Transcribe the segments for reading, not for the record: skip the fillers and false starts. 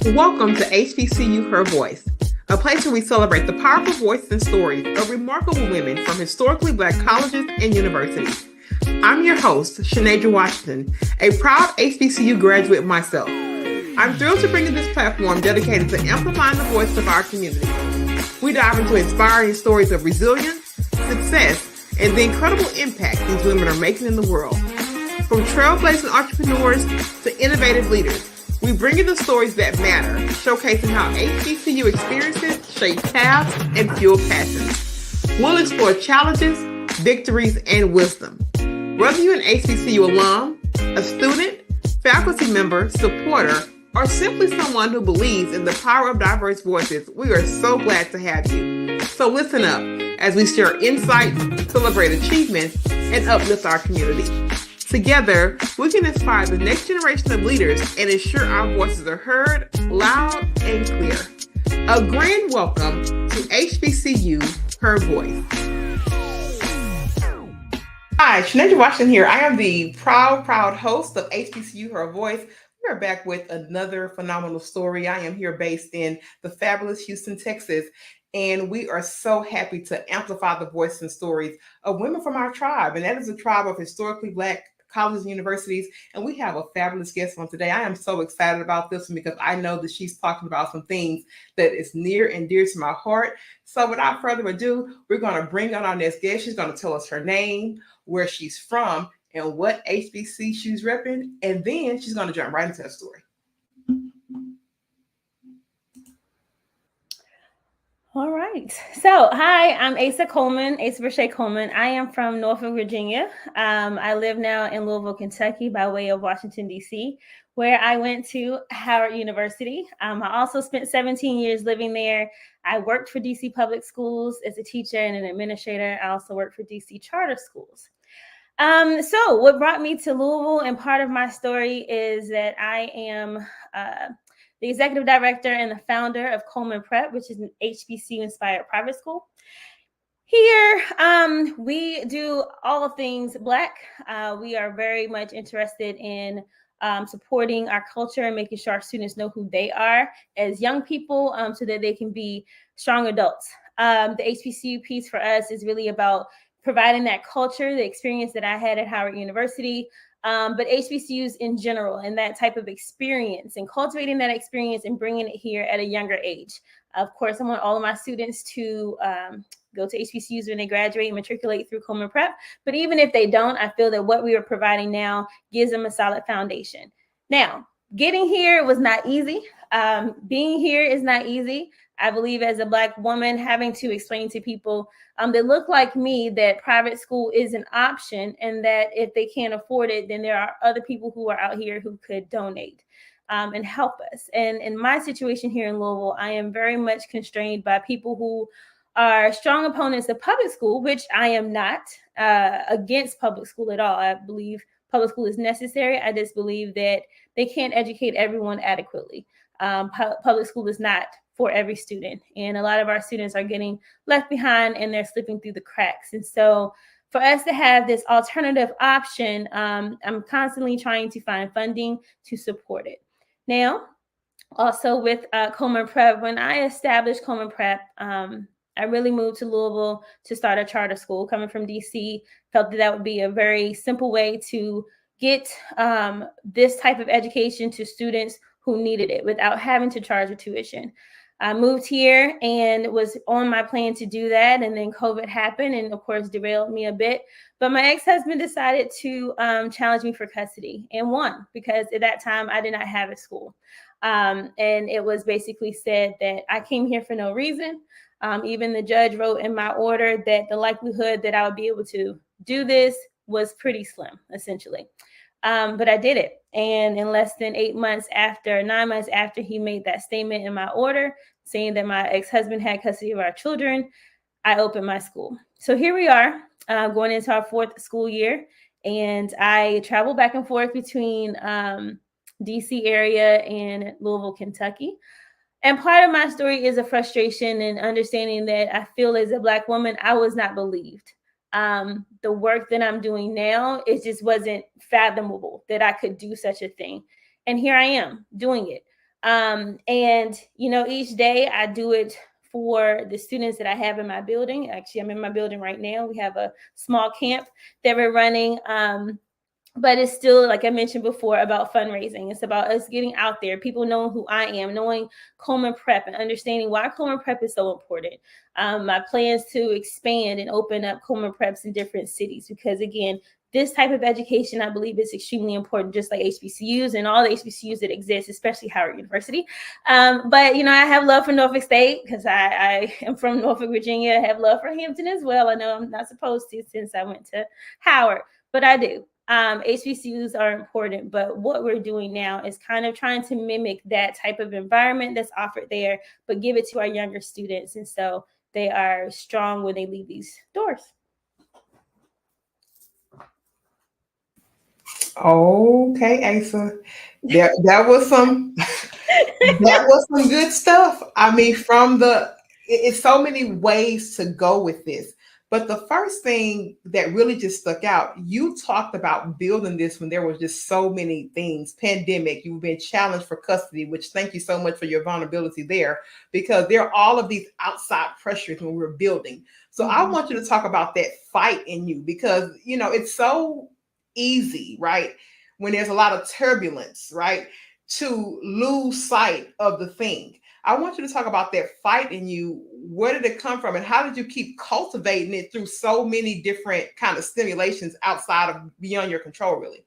Welcome to HBCU Her Voice, a place where we celebrate the powerful voices and stories of remarkable women from historically Black colleges and universities. I'm your host, Chenadra Washington, a proud HBCU graduate myself. I'm thrilled to bring you this platform dedicated to amplifying the voice of our community. We dive into inspiring stories of resilience, success, and the incredible impact these women are making in the world. From trailblazing entrepreneurs to innovative leaders, we bring you the stories that matter, showcasing how HBCU experiences shape paths and fuel passions. We'll explore challenges, victories, and wisdom. Whether you're an HBCU alum, a student, faculty member, supporter, or simply someone who believes in the power of diverse voices, we are so glad to have you. So listen up as we share insights, celebrate achievements, and uplift our community. Together, we can inspire the next generation of leaders and ensure our voices are heard loud and clear. A grand welcome to HBCU Her Voice. Hi, Chenadra Washington here. I am the proud host of HBCU Her Voice. We are back with another phenomenal story. I am here based in the fabulous Houston, Texas. And we are so happy to amplify the voices and stories of women from our tribe. And that is a tribe of historically Black colleges and universities. And we have a fabulous guest on today. I am so excited about this one because I know that she's talking about some things that is near and dear to my heart. So without further ado, we're going to bring on our next guest. She's going to tell us her name, where she's from, and what HBC she's repping. And then she's going to jump right into her story. All right. So, hi, I'm Asa Berchet Coleman. I am from Norfolk, Virginia. I live now in Louisville, Kentucky, by way of Washington, D.C., where I went to Howard University. I also spent 17 years living there. I worked for D.C. Public Schools as a teacher and an administrator. I also worked for D.C. charter schools. So what brought me to Louisville, and part of my story is that I am the executive director and the founder of Coleman Prep, which is an HBCU-inspired private school. Here, we do all things Black. We are very much interested in supporting our culture and making sure our students know who they are as young people so that they can be strong adults. The HBCU piece for us is really about providing that culture, the experience that I had at Howard University, but HBCUs in general, and that type of experience and cultivating that experience and bringing it here at a younger age. Of course, I want all of my students to go to HBCUs when they graduate and matriculate through Coleman Prep. But even if they don't, I feel that what we are providing now gives them a solid foundation. Now, getting here was not easy. Being here is not easy. I believe as a Black woman, having to explain to people that look like me that private school is an option, and that if they can't afford it, then there are other people who are out here who could donate and help us. And in my situation here in Louisville, I am very much constrained by people who are strong opponents of public school, which I am not against public school at all. I believe public school is necessary. I just believe that they can't educate everyone adequately. Public school is not for every student. And a lot of our students are getting left behind and they're slipping through the cracks. And so for us to have this alternative option, I'm constantly trying to find funding to support it. Now, also with Coleman Prep, when I established Coleman Prep, I really moved to Louisville to start a charter school. Coming from DC, felt that would be a very simple way to get this type of education to students who needed it without having to charge a tuition. I moved here and was on my plan to do that. And then COVID happened and of course derailed me a bit. But my ex-husband decided to challenge me for custody and won, because at that time I did not have a school. And it was basically said that I came here for no reason. Even the judge wrote in my order that the likelihood that I would be able to do this was pretty slim, essentially. But I did it. And in less than 9 months after he made that statement in my order, saying that my ex-husband had custody of our children, I opened my school. So here we are, going into our 4th school year. And I travel back and forth between DC area and Louisville, Kentucky. And part of my story is a frustration and understanding that I feel as a Black woman, I was not believed. The work that I'm doing now, it just wasn't fathomable that I could do such a thing. And here I am doing it. And, each day I do it for the students that I have in my building. Actually, I'm in my building right now. We have a small camp that we're running. But it's still, like I mentioned before, about fundraising. It's about us getting out there, people knowing who I am, knowing Coleman Prep and understanding why Coleman Prep is so important. My plans to expand and open up Coleman Preps in different cities, because again, this type of education, I believe, is extremely important, just like HBCUs and all the HBCUs that exist, especially Howard University. But, I have love for Norfolk State because I am from Norfolk, Virginia. I have love for Hampton as well. I know I'm not supposed to since I went to Howard, but I do. HBCUs are important, but what we're doing now is kind of trying to mimic that type of environment that's offered there, but give it to our younger students. And so they are strong when they leave these doors. Okay, Asa. That was some good stuff. I mean, it's so many ways to go with this. But the first thing that really just stuck out, you talked about building this when there was just so many things. Pandemic, you've been challenged for custody, which thank you so much for your vulnerability there, because there are all of these outside pressures when we're building. So I want you to talk about that fight in you, because, it's so easy, right? When there's a lot of turbulence, right? To lose sight of the thing. I want you to talk about that fight in you. Where did it come from, and how did you keep cultivating it through so many different kind of stimulations outside of beyond your control, really?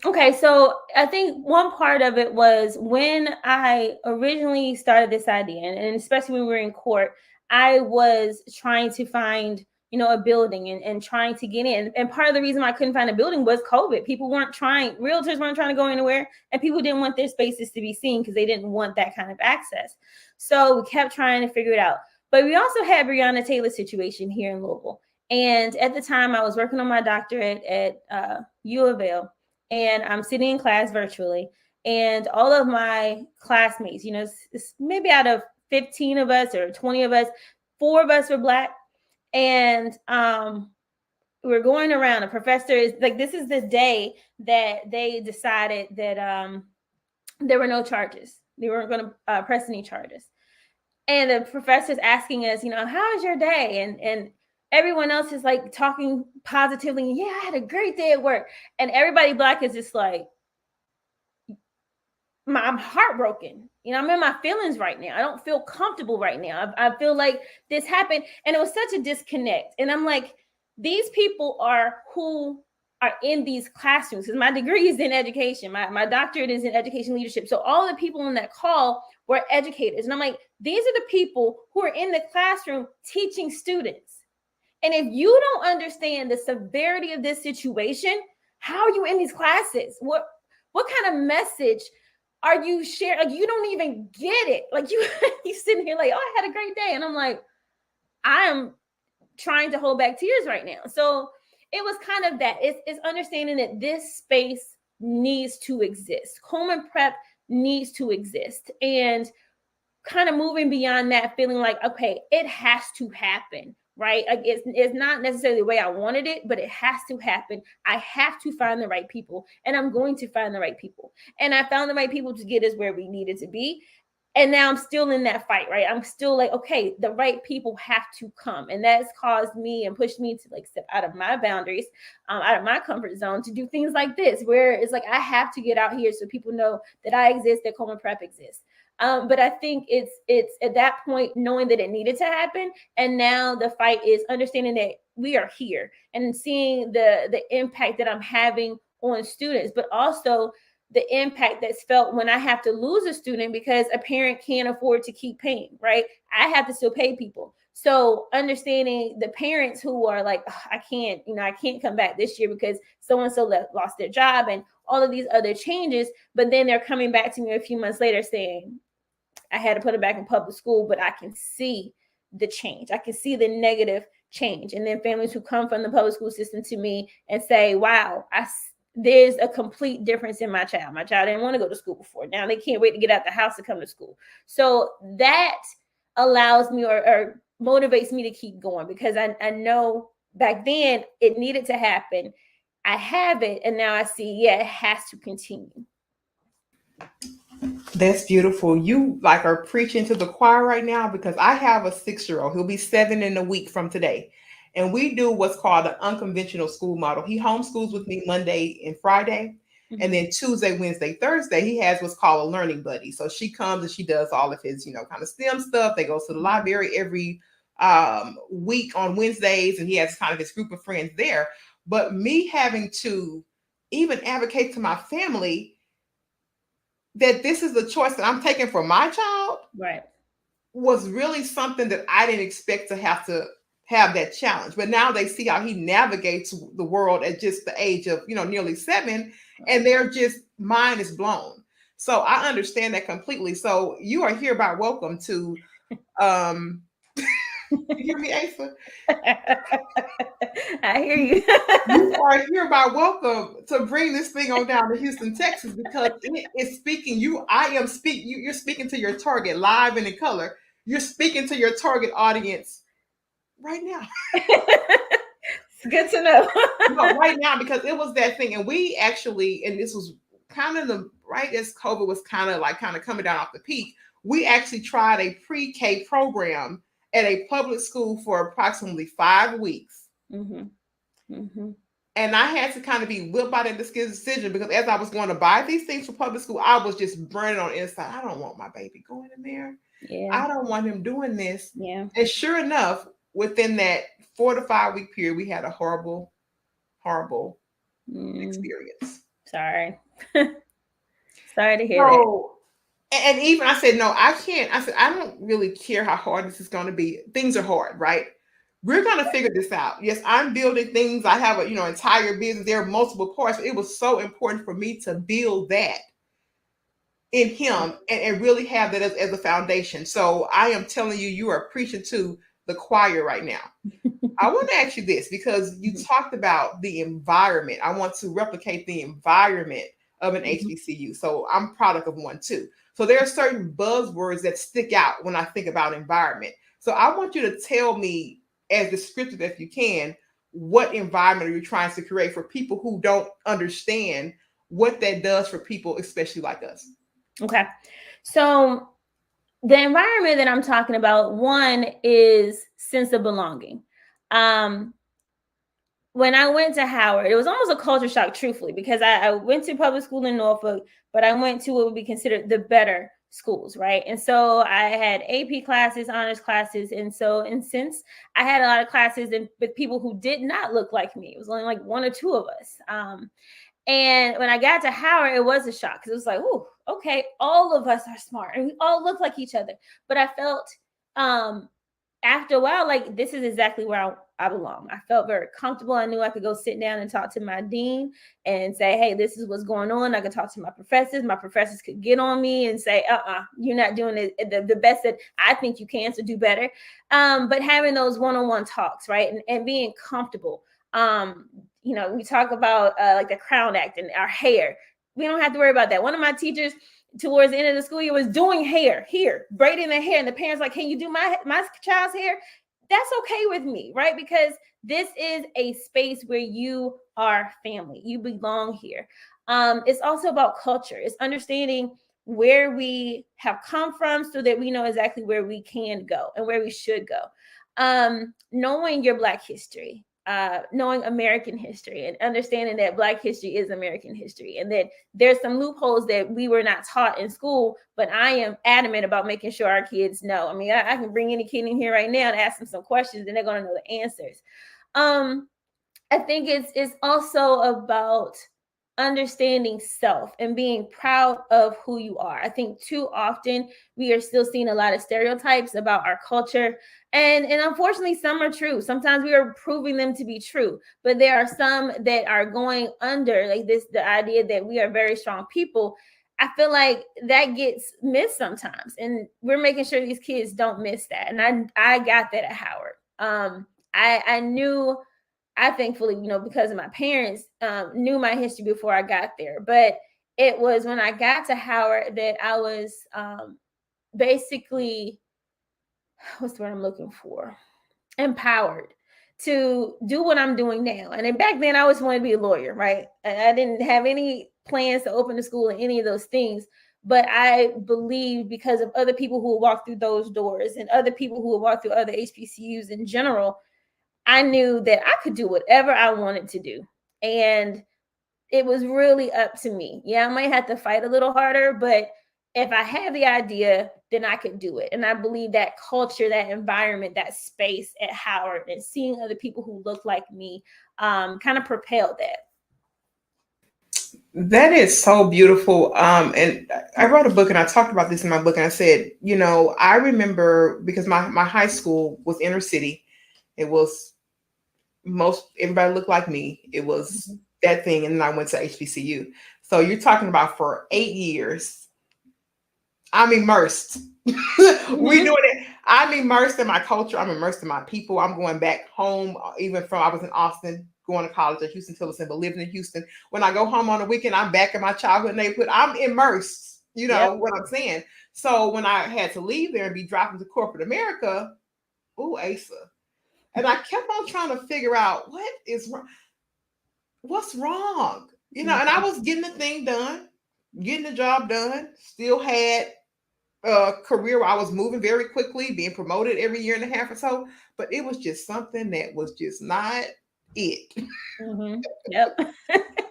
Okay, so I think one part of it was when I originally started this idea, and especially when we were in court, I was trying to find a building and trying to get in. And part of the reason I couldn't find a building was COVID. Realtors weren't trying to go anywhere, and people didn't want their spaces to be seen because they didn't want that kind of access. So we kept trying to figure it out. But we also had Breonna Taylor's situation here in Louisville. And at the time I was working on my doctorate at U of L, and I'm sitting in class virtually. And all of my classmates, it's maybe out of 15 of us or 20 of us, 4 of us were Black. And we're going around. A professor is like, this is the day that they decided that there were no charges. They weren't going to press any charges. And the professor's asking us, how is your day? And everyone else is like talking positively. Yeah, I had a great day at work. And everybody Black is just like, I'm heartbroken. I'm in my feelings right now. I don't feel comfortable right now. I feel like this happened. And it was such a disconnect. And I'm like, these people are who are in these classrooms, because my degree is in education. My doctorate is in education leadership. So all the people on that call were educators. And I'm like, these are the people who are in the classroom teaching students. And if you don't understand the severity of this situation, how are you in these classes? What kind of message are you sharing? Like, you don't even get it. Like, you sitting here like, oh, I had a great day. And I'm like, I am trying to hold back tears right now. So it was kind of that. It's understanding that this space needs to exist. Coleman Prep needs to exist. And kind of moving beyond that, feeling like, okay, it has to happen, right? Like, it's not necessarily the way I wanted it, but it has to happen. I have to find the right people, and I'm going to find the right people. And I found the right people to get us where we needed to be. And now I'm still in that fight, right? I'm still like, okay, the right people have to come. And that's caused me and pushed me to like step out of my boundaries, out of my comfort zone, to do things like this, where it's like, I have to get out here so people know that I exist, that Coleman Prep exists. But I think it's at that point knowing that it needed to happen. And now the fight is understanding that we are here and seeing the impact that I'm having on students, but also the impact that's felt when I have to lose a student because a parent can't afford to keep paying, right? I have to still pay people. So understanding the parents who are like, oh, I can't come back this year because so-and-so lost their job and all of these other changes, but then they're coming back to me a few months later saying, I had to put it back in public school, but I can see the change. I can see the negative change. And then families who come from the public school system to me and say, wow, there's a complete difference in my child. My child didn't want to go to school before. Now they can't wait to get out the house to come to school. So that allows me or motivates me to keep going, because I know back then it needed to happen. I have it. And now I see, yeah, it has to continue. That's beautiful. You like are preaching to the choir right now because I have a 6-year-old. He'll be 7 in a week from today. And we do what's called an unconventional school model. He homeschools with me Monday and Friday. And then Tuesday, Wednesday, Thursday, he has what's called a learning buddy. So she comes and she does all of his, kind of STEM stuff. They go to the library every week on Wednesdays, and he has kind of his group of friends there. But me having to even advocate to my family that this is the choice that I'm taking for my child, right, was really something that I didn't expect to have that challenge. But now they see how he navigates the world at just the age of, nearly 7, and they're just, mind is blown. So I understand that completely. So you are hereby welcome to, you hear me, Asa? I hear you. You are hereby welcome to bring this thing on down to Houston, Texas, because it is speaking. You're speaking to your target live and in color. You're speaking to your target audience right now. It's good to know. No, right now, because it was that thing. And we actually, and this was kind of right as COVID was kind of coming down off the peak, we actually tried a pre-K program at a public school for approximately 5 weeks. And I had to kind of be whipped by that decision, because as I was going to buy these things for public school, I was just burning on the inside. I don't want my baby going in there. Yeah. I don't want him doing this. Yeah. And sure enough, within that 4 to 5 week period, we had a horrible, horrible experience. Sorry. Sorry to hear that. And even I said, no, I can't. I said, I don't really care how hard this is going to be. Things are hard, right? We're going to figure this out. Yes, I'm building things. I have a, entire business. There are multiple parts. It was so important for me to build that in him and really have that as a foundation. So I am telling you, you are preaching to the choir right now. I want to ask you this, because you talked about the environment. I want to replicate the environment of an HBCU. So I'm product of one too. So there are certain buzzwords that stick out when I think about environment. So I want you to tell me, as descriptive as you can, what environment are you trying to create for people who don't understand what that does for people, especially like us? Okay. So the environment that I'm talking about, one is sense of belonging. When I went to Howard, it was almost a culture shock, truthfully, because I went to public school in Norfolk, but I went to what would be considered the better schools, right? And so I had AP classes, honors classes. And since I had a lot of classes with people who did not look like me, it was only like 1 or 2 of us. And when I got to Howard, it was a shock, because it was like, oh, okay, all of us are smart and we all look like each other. But I felt after a while, like, this is exactly where I belong. I felt very comfortable. I knew I could go sit down and talk to my dean and say, hey, this is what's going on. I could talk to my professors. My professors could get on me and say, you're not doing the best that I think you can, so do better. But having those one-on-one talks, right, and being comfortable. We talk about like the Crown Act and our hair. We don't have to worry about that. One of my teachers towards the end of the school year was doing hair here, braiding their hair. And the parents like, can you do my child's hair? That's okay with me, right? Because this is a space where you are family. You belong here. It's also about culture. It's understanding where we have come from so that we know exactly where we can go and where we should go. Knowing your Black history. Knowing American history and understanding that Black history is American history, and that there's some loopholes that we were not taught in school, but I am adamant about making sure our kids know. I mean, I can bring any kid in here right now and ask them some questions and they're going to know the answers. I think it's also about understanding self and being proud of who you are. I think too often we are still seeing a lot of stereotypes about our culture. And unfortunately, some are true. Sometimes we are proving them to be true, but there are some that are going under, like the idea that we are very strong people. I feel like that gets missed sometimes. And we're making sure these kids don't miss that. And I got that at Howard. I knew, I thankfully, because of my parents, knew my history before I got there. But it was when I got to Howard that I was basically, what's the word I'm looking for? Empowered to do what I'm doing now. And then back then I always wanted to be a lawyer, right? And I didn't have any plans to open a school or any of those things. But I believe because of other people who walk through those doors and other people who walk through other HBCUs in general, I knew that I could do whatever I wanted to do. And it was really up to me. Yeah, I might have to fight a little harder, but if I had the idea, then I could do it. And I believe that culture, that environment, that space at Howard and seeing other people who look like me kind of propelled that. That is so beautiful. And I wrote a book and I talked about this in my book. And I said, I remember because my high school was inner city. It was everybody looked like me. It was that thing. And then I went to HBCU. So you're talking about for 8 years, I'm immersed. We doing it. I'm immersed in my culture. I'm immersed in my people. I'm going back home, I was in Austin, going to college at Houston-Tillotson, but living in Houston. When I go home on the weekend, I'm back in my childhood neighborhood. I'm immersed, what I'm saying. So when I had to leave there and be dropped into corporate America, Asa. And I kept on trying to figure out what's wrong, and I was getting the thing done, getting the job done, still had a career where I was moving very quickly, being promoted every year and a half or so, but it was just something that was just not it. Yep.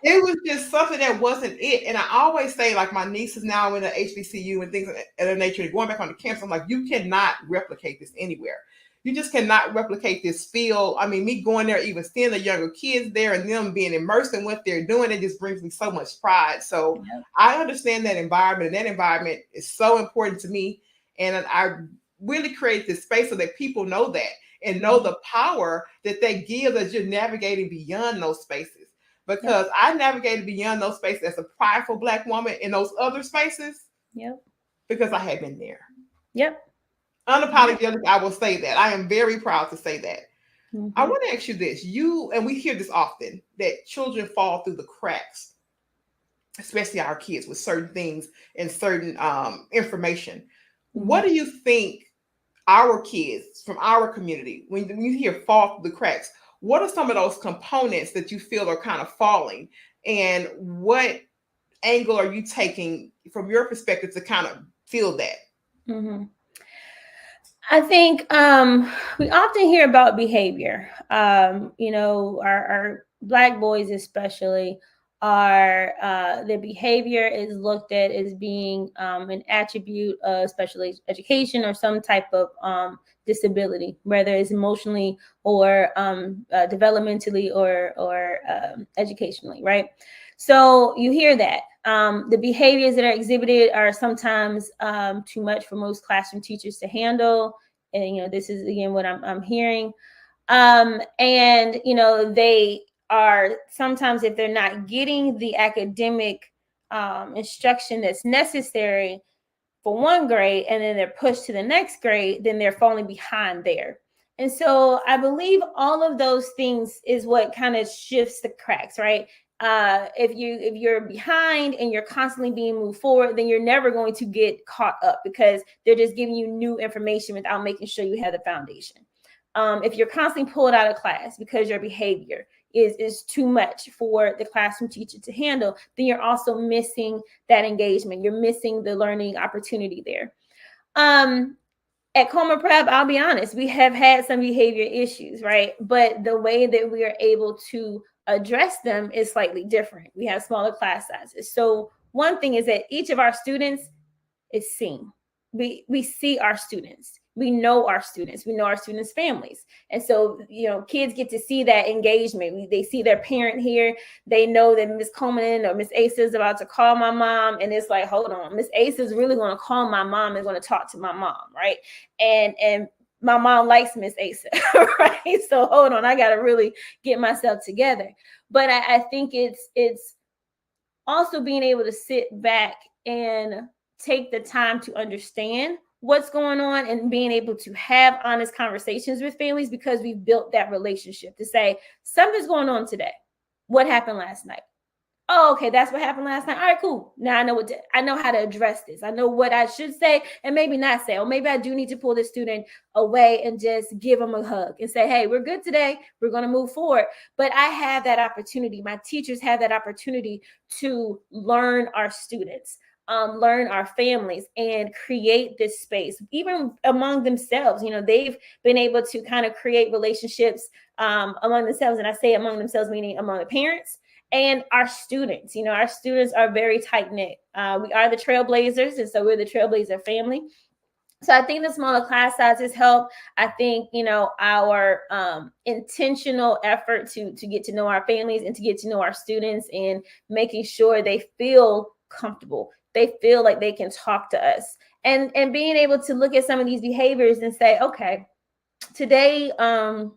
It was just something that wasn't it. And I always say, like, my niece is now in the HBCU and things of that nature, going back on the campus, I'm like, you cannot replicate this anywhere. You just cannot replicate this feel. I mean, me going there, even seeing the younger kids there and them being immersed in what they're doing, it just brings me so much pride. So I understand that environment, and that environment is so important to me. And I really create this space so that people know that and know the power that they give as you're navigating beyond those spaces. Because I navigated beyond those spaces as a prideful Black woman in those other spaces. Because I had been there. Unapologetic, I will say that. I am very proud to say that. I want to ask you this. And we hear this often, that children fall through the cracks, especially our kids, with certain things and certain information. What do you think our kids from our community, when you hear fall through the cracks, what are some of those components that you feel are kind of falling? And what angle are you taking from your perspective to kind of feel that? I think we often hear about behavior. Our Black boys especially their behavior is looked at as being an attribute of special education or some type of disability, whether it's emotionally or developmentally or educationally, right? So you hear that. The behaviors that are exhibited are sometimes too much for most classroom teachers to handle. And, this is, again, what I'm hearing. And, they are sometimes, if they're not getting the academic instruction that's necessary for one grade, and then they're pushed to the next grade, then they're falling behind there. And so I believe all of those things is what kind of shifts the cracks, right? If you're behind and you're constantly being moved forward, then you're never going to get caught up because they're just giving you new information without making sure you have the foundation. If you're constantly pulled out of class because your behavior is too much for the classroom teacher to handle, then you're also missing that engagement. You're missing the learning opportunity there. At Coleman Prep, I'll be honest, we have had some behavior issues, right? But the way that we are able to address them is slightly different. We have smaller class sizes. So one thing is that each of our students is seen. We see our students. We know our students. We know our students' families. And so, kids get to see that engagement. They see their parent here. They know that Miss Coleman or Miss Asa is about to call my mom. And it's like, hold on, Miss Asa is really going to call my mom and going to talk to my mom, right? And my mom likes Miss Asa, right? So hold on, I got to really get myself together. But I think it's also being able to sit back and take the time to understand what's going on and being able to have honest conversations with families, because we've built that relationship to say something's going on today. What happened last night? Oh, okay, that's what happened last night. All right, cool. Now I know how to address this. I know what I should say and maybe not say. Or maybe I do need to pull this student away and just give them a hug and say, hey, we're good today. We're going to move forward. But I have that opportunity. My teachers have that opportunity to learn our students. learn our families and create this space, even among themselves. They've been able to kind of create relationships among themselves. And I say among themselves, meaning among the parents and our students. Our students are very tight knit. We are the trailblazers, and so we're the trailblazer family. So I think the smaller class sizes help. I think, our intentional effort to get to know our families and to get to know our students and making sure they feel comfortable. They feel like they can talk to us, and being able to look at some of these behaviors and say, okay, today, I'm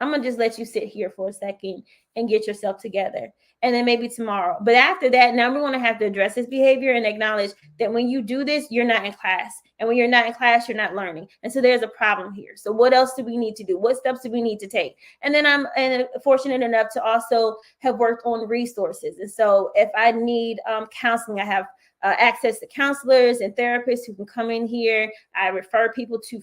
going to just let you sit here for a second and get yourself together. And then maybe tomorrow. But after that, now we're going to have to address this behavior and acknowledge that when you do this, you're not in class. And when you're not in class, you're not learning. And so there's a problem here. So what else do we need to do? What steps do we need to take? And then I'm fortunate enough to also have worked on resources. And so if I need counseling, I have access to counselors and therapists who can come in here. I refer people to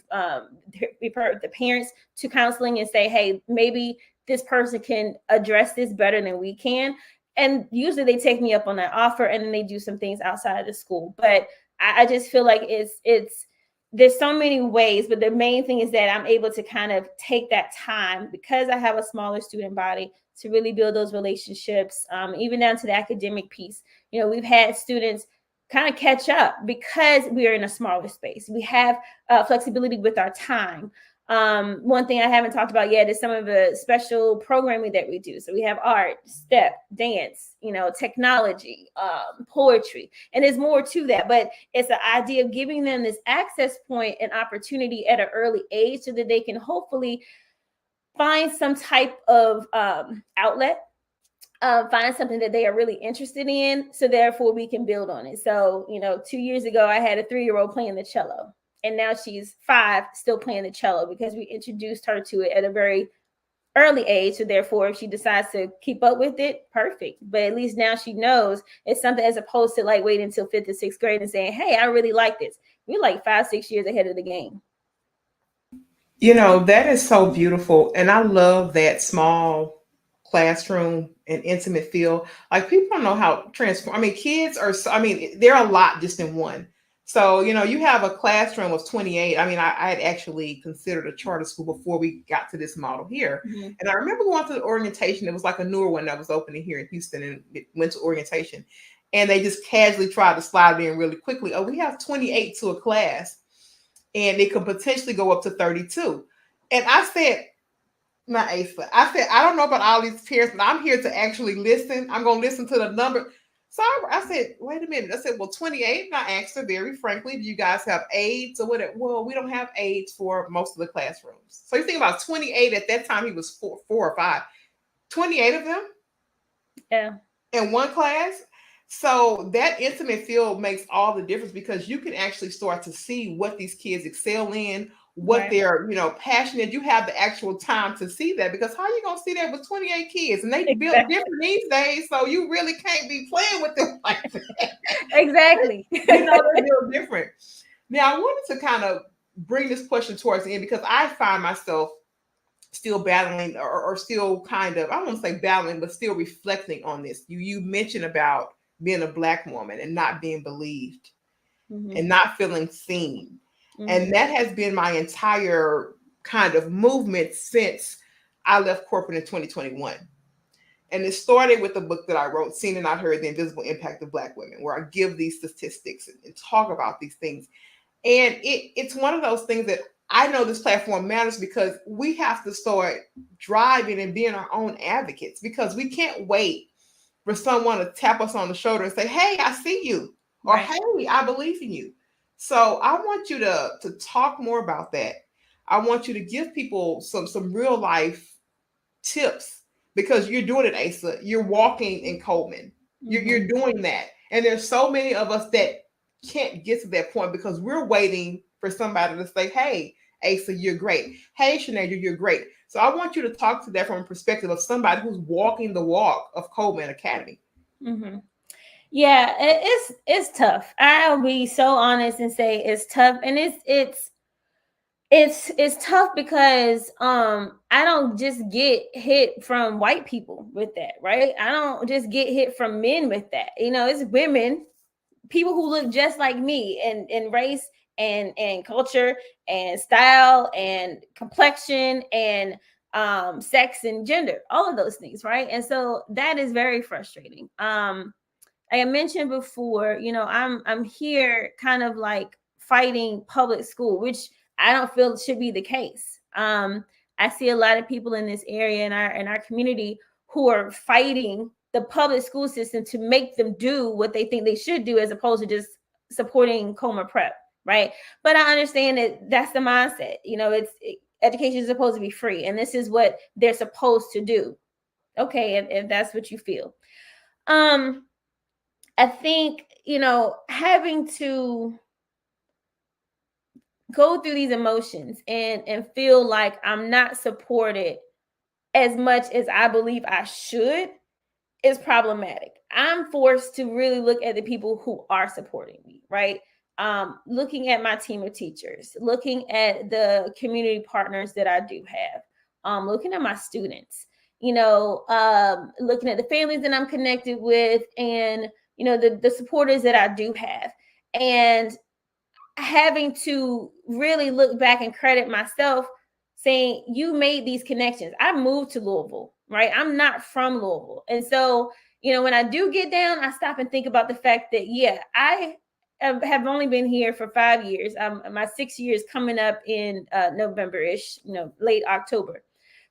refer the parents to counseling and say, hey, maybe this person can address this better than we can. And usually they take me up on that offer, and then they do some things outside of the school. But I just feel like it's there's so many ways, but the main thing is that I'm able to kind of take that time, because I have a smaller student body, to really build those relationships, even down to the academic piece. We've had students kind of catch up because we are in a smaller space. We have flexibility with our time. One thing I haven't talked about yet is some of the special programming that we do. So we have art, step, dance, technology, poetry, and there's more to that. But it's the idea of giving them this access point and opportunity at an early age so that they can hopefully find some type of outlet, find something that they are really interested in. So therefore we can build on it. So, 2 years ago, I had a 3-year-old playing the cello. And now she's 5, still playing the cello, because we introduced her to it at a very early age. So therefore, if she decides to keep up with it, perfect. But at least now she knows it's something, as opposed to like waiting until 5th or 6th grade and saying, hey, I really like this. We're like 5-6 years ahead of the game. That is so beautiful. And I love that small classroom and intimate feel. Like, people don't know how transform. Kids are, they're a lot just in one. So, you have a classroom of 28. I had actually considered a charter school before we got to this model here. Mm-hmm. And I remember going to the orientation. It was like a newer one that was opening here in Houston, and it went to orientation. And they just casually tried to slide it in really quickly. Oh, we have 28 to a class, and it could potentially go up to 32. And I said, Asa, I don't know about all these parents, but I'm here to actually listen. I'm going to listen to the number. So I said, wait a minute. I said, well, 28. And I asked her very frankly, do you guys have aides or whatever? Well, we don't have aides for most of the classrooms. So you think about 28 at that time, he was 4 or 5. 28 of them? Yeah. In one class? So that intimate feel makes all the difference, because you can actually start to see what these kids excel in, what they're, passionate. You have the actual time to see that, because how are you going to see that with 28 kids? And they build different these days, so you really can't be playing with them like that. Exactly. They build different. Now, I wanted to kind of bring this question towards the end, because I find myself still battling, or still kind of, I don't want to say battling, but still reflecting on this. You mentioned about being a Black woman and not being believed, mm-hmm. and not feeling seen. Mm-hmm. And that has been my entire kind of movement since I left corporate in 2021. And it started with the book that I wrote, Seen and Not Heard, The Invisible Impact of Black Women, where I give these statistics and talk about these things. And it's one of those things that I know this platform matters, because we have to start driving and being our own advocates, because we can't wait for someone to tap us on the shoulder and say, hey, I see you, or hey, I believe in you. So I want you to talk more about that. I want you to give people some real life tips, because you're doing it, Asa. You're walking in Coleman. Mm-hmm. You're doing that. And there's so many of us that can't get to that point, because we're waiting for somebody to say, hey, Asa, you're great. Hey, Chenadra, you're great. So I want you to talk to that from a perspective of somebody who's walking the walk of Coleman Academy. Mm-hmm. Yeah, it's tough. I'll be so honest and say it's tough, and it's tough because I don't just get hit from white people with that, right? I don't just get hit from men with that. It's women people who look just like me in race and culture and style and complexion and sex and gender, all of those things, right? And so that is very frustrating. Like I mentioned before, I'm here kind of like fighting public school, which I don't feel should be the case. I see a lot of people in this area in our community who are fighting the public school system to make them do what they think they should do, as opposed to just supporting Coleman Prep, right? But I understand that that's the mindset. Education is supposed to be free, and this is what they're supposed to do. Okay, if that's what you feel. I think, having to go through these emotions and feel like I'm not supported as much as I believe I should is problematic. I'm forced to really look at the people who are supporting me, right? Looking at my team of teachers, looking at the community partners that I do have, looking at my students, looking at the families that I'm connected with, and the supporters that I do have, and having to really look back and credit myself, saying, you made these connections. I moved to Louisville, right? I'm not from Louisville. And so, when I do get down, I stop and think about the fact that, I have only been here for 5 years. My 6 years coming up in November-ish, late October.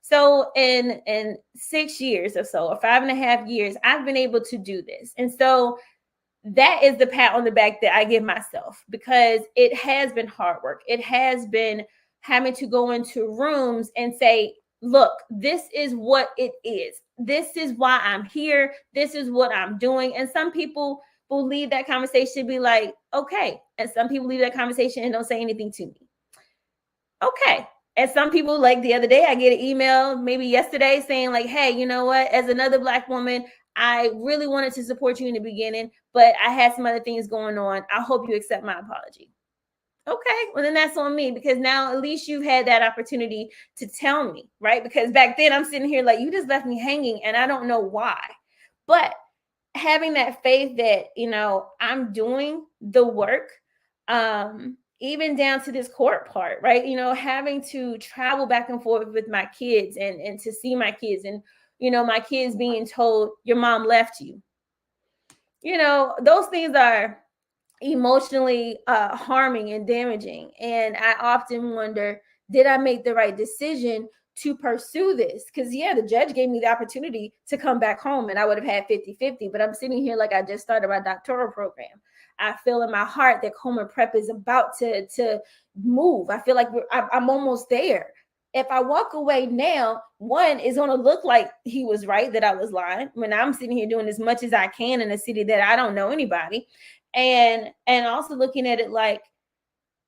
So in 6 years or so, or 5.5 years, I've been able to do this. And so that is the pat on the back that I give myself, because it has been hard work. It has been having to go into rooms and say, look, this is what it is. This is why I'm here. This is what I'm doing. And some people will leave that conversation be like, okay. And some people leave that conversation and don't say anything to me. Okay. And some people, like the other day, I get an email, maybe yesterday, saying like, hey, you know what? As another Black woman, I really wanted to support you in the beginning, but I had some other things going on. I hope you accept my apology. Okay, well, then that's on me, because now at least you've had that opportunity to tell me, right? Because back then I'm sitting here like, you just left me hanging and I don't know why. But having that faith that, I'm doing the work, even down to this court part, right? Having to travel back and forth with my kids and to see my kids, and, my kids being told your mom left you. Those things are emotionally harming and damaging. And I often wonder, did I make the right decision to pursue this? Because the judge gave me the opportunity to come back home and I would have had 50-50, but I'm sitting here like I just started my doctoral program. I feel in my heart that Coleman Prep is about to move. I feel like I'm almost there. If I walk away now, one is going to look like he was right, that I was lying, when I'm sitting here doing as much as I can in a city that I don't know anybody. And also looking at it like,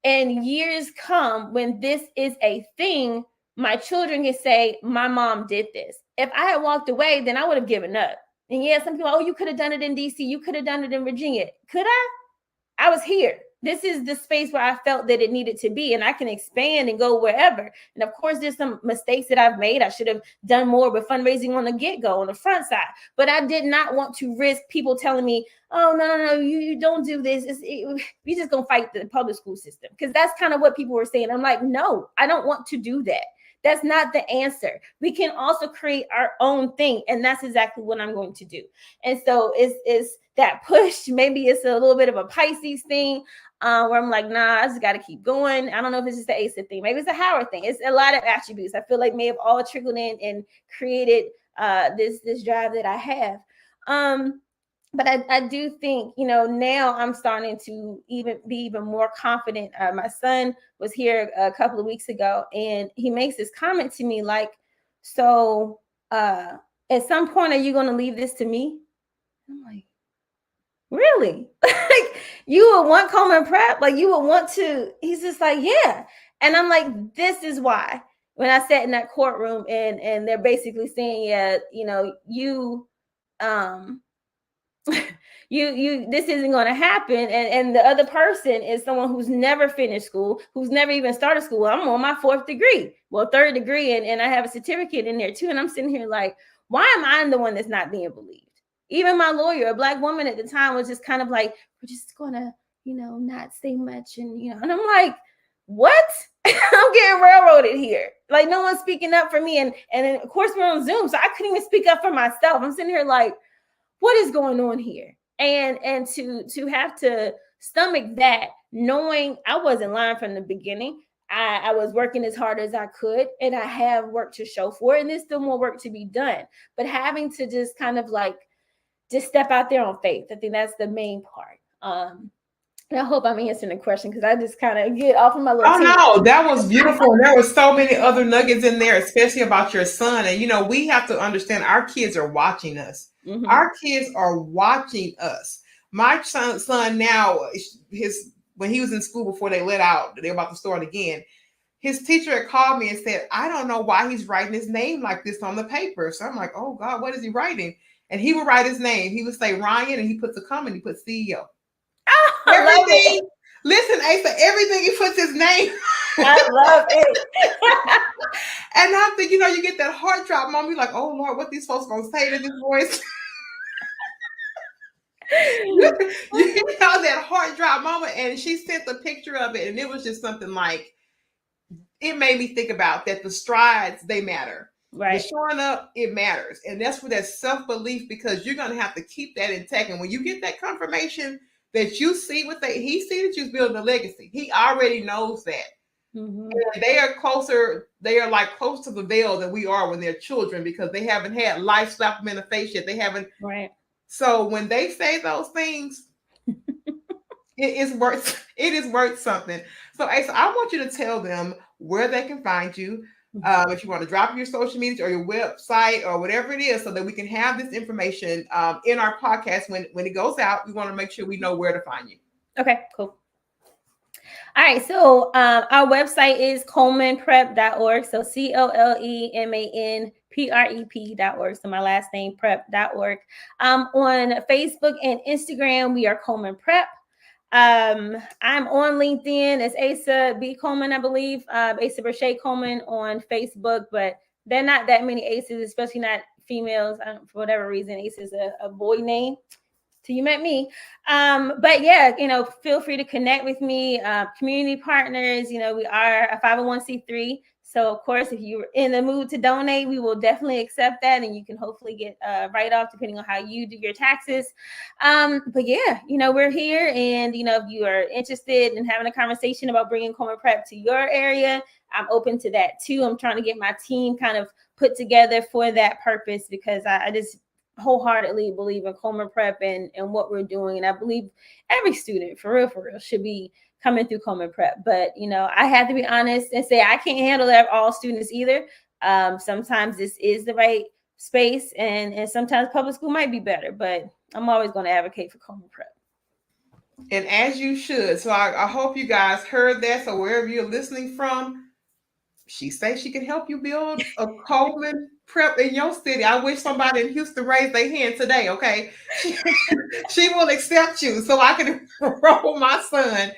and years come when this is a thing, my children can say, my mom did this. If I had walked away, then I would have given up. And some people, you could have done it in DC. You could have done it in Virginia. Could I? I was here. This is the space where I felt that it needed to be, and I can expand and go wherever. And of course, there's some mistakes that I've made. I should have done more with fundraising on the get-go, on the front side. But I did not want to risk people telling me, oh, no, you don't do this. You're just going to fight the public school system. Because that's kind of what people were saying. I'm like, no, I don't want to do that. That's not the answer. We can also create our own thing. And that's exactly what I'm going to do. And so it's that push. Maybe it's a little bit of a Pisces thing, where I'm like, nah, I just got to keep going. I don't know if it's just the Asa thing. Maybe it's a Howard thing. It's a lot of attributes I feel like may have all trickled in and created this drive that I have. But I do think, now I'm starting to be even more confident. My son was here a couple of weeks ago, and he makes this comment to me like, so at some point, are you going to leave this to me? I'm like, really? Like, you would want Coleman Prep? Like, you would want to? He's just like, yeah. And I'm like, this is why. When I sat in that courtroom and they're basically saying, you this isn't going to happen, and the other person is someone who's never finished school, who's never even started school. I'm on my 4th degree, third degree, and I have a certificate in there too. And I'm sitting here like, why am I the one that's not being believed? Even my lawyer, a Black woman at the time, was just kind of like, we're just gonna, not say much. And, and I'm like, what? I'm getting railroaded here. Like, no one's speaking up for me. And then, of course, we're on Zoom, so I couldn't even speak up for myself. I'm sitting here like, what is going on here? And to have to stomach that, knowing I wasn't lying from the beginning. I was working as hard as I could, and I have work to show for it, and there's still more work to be done. But having to just kind of like just step out there on faith, I think that's the main part. And I hope I'm answering the question, because I just kind of get off of my little. Oh no, that was beautiful. There were so many other nuggets in there, especially about your son. And we have to understand our kids are watching us. Mm-hmm. Our kids are watching us. My son now, when he was in school before they let out, they're about to start again. His teacher had called me and said, I don't know why he's writing his name like this on the paper. So I'm like, oh God, what is he writing? And he would write his name. He would say Ryan, and he puts a comma, and he puts CEO. Everything. Listen, Asa, everything he puts his name. I love it. And I think, you get that heart drop, Mom. You're like, oh Lord, what these folks gonna say to this voice? you that heart drop moment. And she sent the picture of it, and it was just something like, it made me think about that the strides, they matter. Right. The showing up, it matters. And that's where that self-belief, because you're gonna have to keep that intact. And when you get that confirmation that you see he see that you're building a legacy. He already knows that. Mm-hmm. And they are closer to the veil than we are when they're children, because they haven't had life slap them in the face yet. They haven't. Right. So when they say those things, it is worth something. So Asa, I want you to tell them where they can find you. If you want to drop your social media or your website or whatever it is, so that we can have this information in our podcast when it goes out. We want to make sure we know where to find you. Okay, cool. All right, so our website is colemanprep.org. So COLEMANPREP.org. So my last name, prep.org. On Facebook and Instagram, we are Coleman Prep. I'm on LinkedIn as Asa B. Coleman, I believe. Asa Berchet Coleman on Facebook, but there are not that many Aces, especially not females. For whatever reason, Asa is a boy name till you met me. But yeah, feel free to connect with me. Community partners, we are a 501c3. So of course, if you're in the mood to donate, we will definitely accept that. And you can hopefully get a write-off depending on how you do your taxes. But yeah, we're here. And, if you are interested in having a conversation about bringing Coleman Prep to your area, I'm open to that too. I'm trying to get my team kind of put together for that purpose, because I just wholeheartedly believe in Coleman Prep and what we're doing. And I believe every student, for real, should be coming through Coleman Prep. But, I have to be honest and say I can't handle that all students either. Sometimes this is the right space, and sometimes public school might be better, but I'm always going to advocate for Coleman Prep. And as you should. So I hope you guys heard that. So wherever you're listening from, she says she can help you build a Coleman Prep in your city. I wish somebody in Houston raised their hand today, okay? She will accept you so I can enroll my son.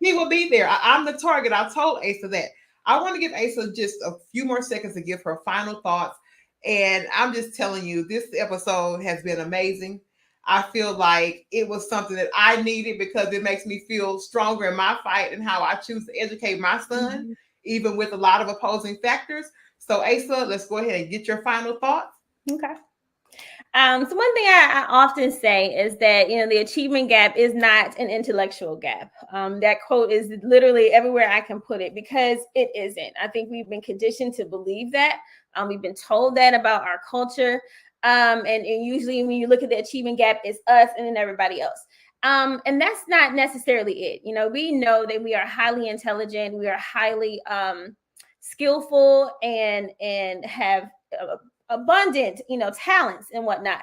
He will be there. I'm the target. I told Asa that. I want to give Asa just a few more seconds to give her final thoughts. And I'm just telling you, this episode has been amazing. I feel like it was something that I needed, because it makes me feel stronger in my fight and how I choose to educate my son. Mm-hmm. Even with a lot of opposing factors. So Asa, let's go ahead and get your final thoughts. Okay. So one thing I often say is that, the achievement gap is not an intellectual gap. That quote is literally everywhere I can put it, because it isn't. I think we've been conditioned to believe that. We've been told that about our culture. And usually when you look at the achievement gap, it's us and then everybody else. And that's not necessarily it. We know that we are highly intelligent, we are highly skillful, and have abundant, talents and whatnot.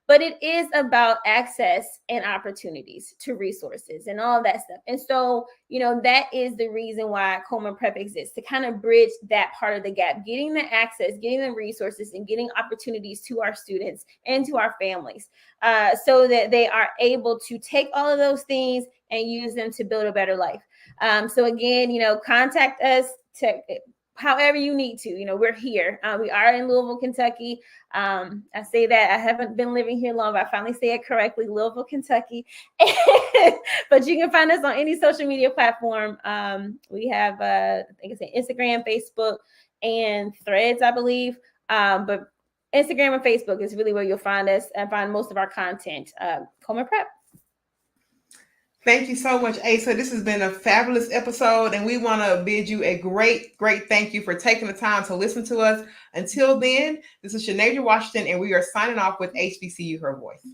But it is about access and opportunities to resources and all that stuff. And so, that is the reason why Coleman Prep exists, to kind of bridge that part of the gap, getting the access, getting the resources, and getting opportunities to our students and to our families, so that they are able to take all of those things and use them to build a better life. So again, contact us. however you need to. We're here. We are in Louisville, Kentucky. I say that I haven't been living here long, but I finally say it correctly, Louisville, Kentucky. But you can find us on any social media platform. We have, I think it's Instagram, Facebook, and Threads, I believe. But Instagram and Facebook is really where you'll find us and find most of our content. Coleman Prep. Thank you so much, Asa. This has been a fabulous episode, and we want to bid you a great, great thank you for taking the time to listen to us. Until then, this is Chenadra Washington, and we are signing off with HBCU Her Voice.